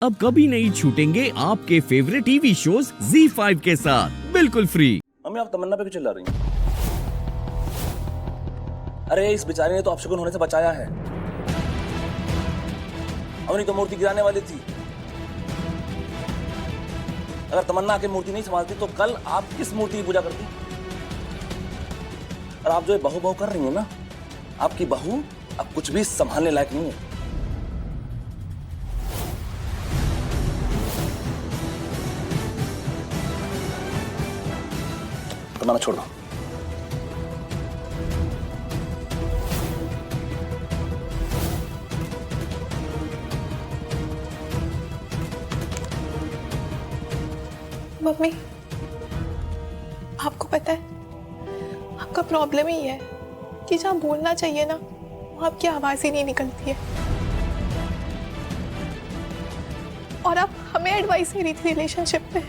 अब कभी नहीं छूटेंगे आपके फेवरेट टीवी शोज ZEE5 के साथ बिल्कुल फ्री। मम्मी आप तमन्ना पे क्यों चिल्ला रही हैं? अरे इस बेचारी ने तो अपशगुन होने से बचाया है। अपनी तो मूर्ति गिराने वाली थी। अगर तमन्ना आके मूर्ति नहीं संभालती तो कल आप किस मूर्ति की पूजा करती? और आप जो ये बहू बहू कर रही हैं ना, आपकी बहू अब कुछ भी संभालने लायक नहीं है। तमन्ना छोड़ दो। मम्मी, आपको पता है आपका प्रॉब्लम ही है कि जहाँ बोलना चाहिए ना वहाँ आपकी आवाज ही नहीं निकलती है। और आप हमें एडवाइस दे रही थी रिलेशनशिप में।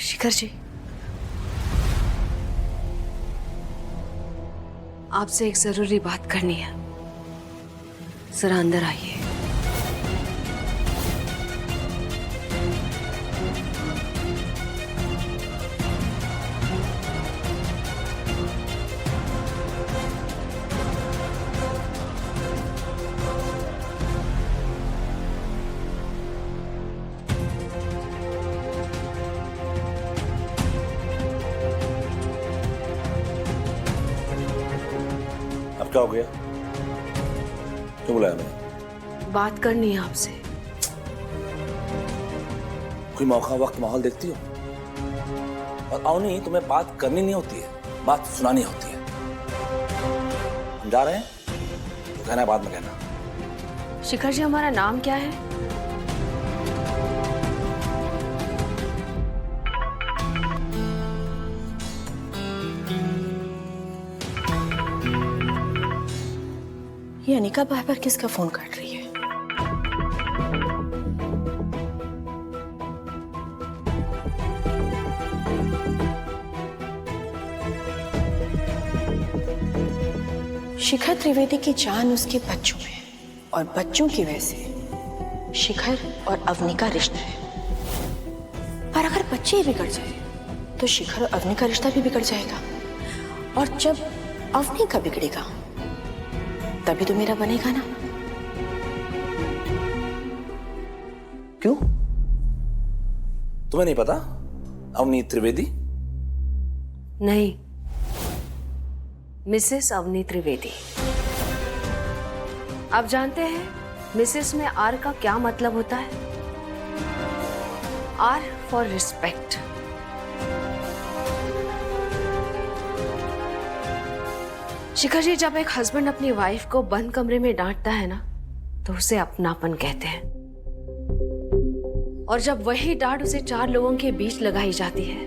शिखर जी, आपसे एक जरूरी बात करनी है, जरा अंदर आइए। अब क्या हो गया? क्यों बुलाया मैंने? बात करनी है आपसे। कोई मौका वक्त माहौल देखती हो? और अवनी, तुम्हें बात करनी नहीं होती है, बात सुनानी होती है। हम जा रहे हैं तो कहना है, बाद में कहना। शिखर जी, हमारा नाम क्या है? ये अनिका बार बार किसका फोन काट रही है? शिखर त्रिवेदी की जान उसके बच्चों में है और बच्चों की वजह से शिखर और अवनी का रिश्ता है। पर अगर बच्चे ही बिगड़ जाए तो शिखर और अवनी का रिश्ता भी बिगड़ जाएगा। और जब अवनी का बिगड़ेगा तभी तो मेरा बनेगा ना। क्यों? तुम्हें नहीं पता अवनी त्रिवेदी? नहीं, मिसेस अवनी त्रिवेदी। आप जानते हैं मिसेस में आर का क्या मतलब होता है? R for respect. Shikhar ji, जब एक हस्बैंड अपनी वाइफ को बंद कमरे में डांटता है ना तो उसे अपनापन कहते हैं। और जब वही डांट उसे चार लोगों के बीच लगाई जाती है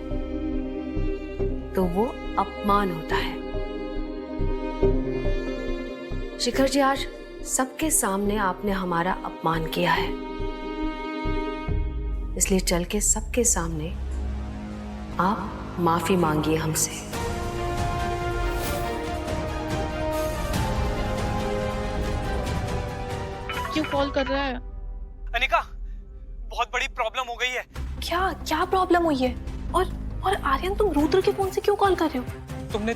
तो वो अपमान होता है। शिखर जी, आज सबके सामने आपने हमारा अपमान किया है, इसलिए चल के सबके सामने आप माफी मांगिए हमसे। क्यों कॉल कर रहा है? अनिका, बहुत बड़ी प्रॉब्लम हो गई है। क्या प्रॉब्लम हुई है? और आर्यन, तुम रुद्र के फोन से क्यों कॉल कर रहे हो?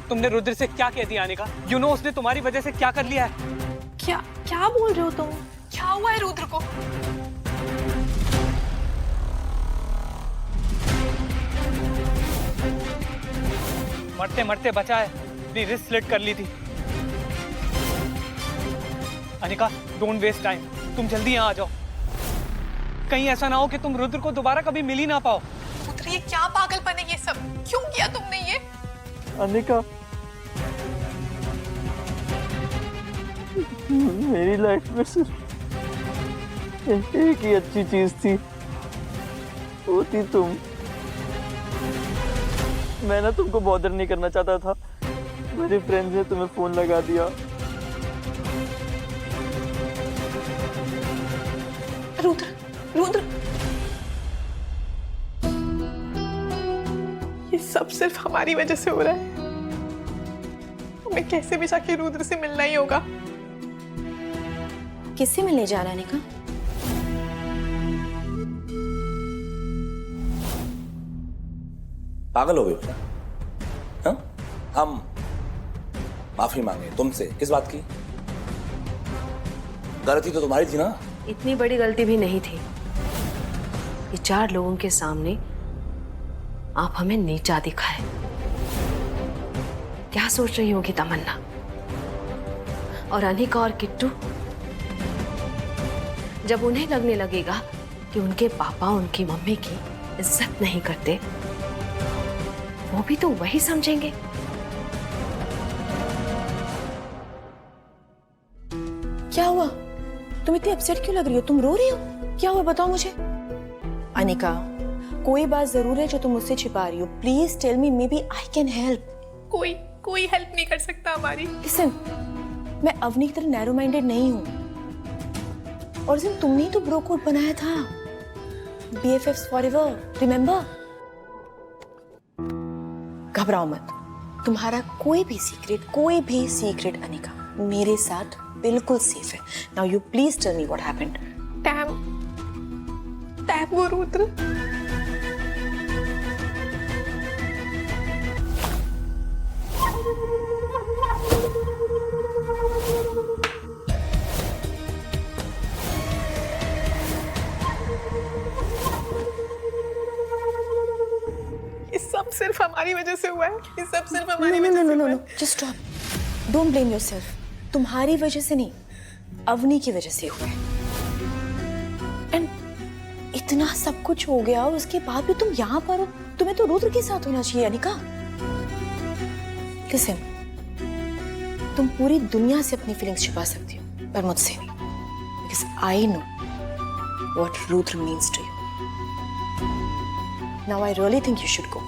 तुमने रुद्र से क्या कह दिया अनिका? यू नो उसने तुम्हारी वजह से क्या कर लिया है। क्या बोल रहे हो तुम? क्या हुआ है रुद्र को? मरते मरते बचा है, अपनी रिस्क स्लिट कर ली थी। अनिका, डोंट वेस्ट टाइम, तुम जल्दी यहाँ आ जाओ। कहीं ऐसा ना हो कि तुम रुद्र को दोबारा कभी मिल ही ना पाओ। रुद्र, ये क्या पागलपन है? ये सब क्यों किया तुमने ये? अनिका, मेरी लाइफ में सिर्फ एक ही अच्छी चीज थी, वो थी तुम। मैं ना तुमको बॉदर नहीं करना चाहता था, मेरे फ्रेंड्स ने तुम्हें फोन लगा दिया। रुद्र, रुद्र, ये सब सिर्फ हमारी वजह से हो रहा है। हमें कैसे भी जाके रुद्र से मिलना ही होगा। किससे मिलने जा रहा है अनिका? पागल हो गए क्या? हाँ? हम माफी मांगे तुमसे, किस बात की? गलती तो तुम्हारी थी ना। इतनी बड़ी गलती भी नहीं थी कि 4 लोगों के सामने आप हमें नीचा दिखाए। क्या सोच रही होगी तमन्ना और अनिका और किट्टू? जब उन्हें लगने लगेगा कि उनके पापा उनकी मम्मी की इज्जत नहीं करते, वो भी तो वही समझेंगे। क्या हुआ? तुम इतनी अपसेट क्यों लग रही हो? तुम रो रही हो? क्या हुआ बताओ मुझे। अनिका, कोई बात जरूर है जो तुम मुझसे छिपा रही हो। Please tell me, may be I can help. कोई हेल्प नहीं कर सकता हमारी। लिसन, मैं अवनी की तरह नैरो माइंडेड नहीं हूं। और जिन तुमने ही तो ब्रो कोड बनाया था, BFFs forever, रिमेंबर? घबराओ मत, तुम्हारा कोई भी सीक्रेट अनिका मेरे साथ बिल्कुल सेफ है। Now you please tell me what happened. टैम वो रुद्र। ये सब सिर्फ हमारी वजह से हुआ है। ये सब सिर्फ हमारी वजह से हुआ है। Just stop, don't blame yourself. तुम्हारी वजह से नहीं, अवनी की वजह से हुआ है। एंड इतना सब कुछ हो गया और उसके बाद भी तुम यहाँ पर हो। तुम्हें तो रुद्र के साथ होना चाहिए अनिका। लिसन, तुम पूरी दुनिया से अपनी फीलिंग्स छिपा सकती हो, पर मुझसे नहीं, because I know what Rudra means to you. Now I really think you should go.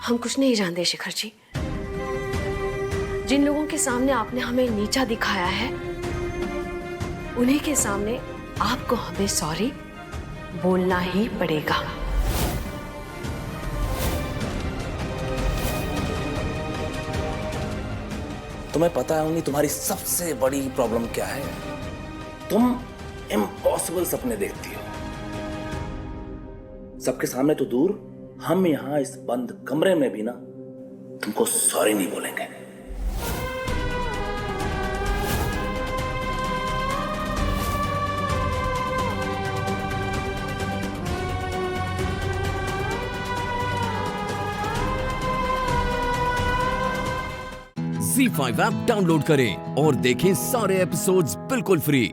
हम कुछ नहीं जानते शिखर जी। जिन लोगों के सामने आपने हमें नीचा दिखाया है, उन्हीं के सामने आपको हमें सॉरी बोलना ही पड़ेगा। तुम्हें पता है उन्हीं तुम्हारी सबसे बड़ी प्रॉब्लम क्या है? तुम इम्पॉसिबल सपने देखती हो। सबके सामने तो दूर, हम यहां इस बंद कमरे में भी ना तुमको सॉरी नहीं बोलेंगे। Z5 ऐप डाउनलोड करें और देखें सारे एपिसोड्स बिल्कुल फ्री।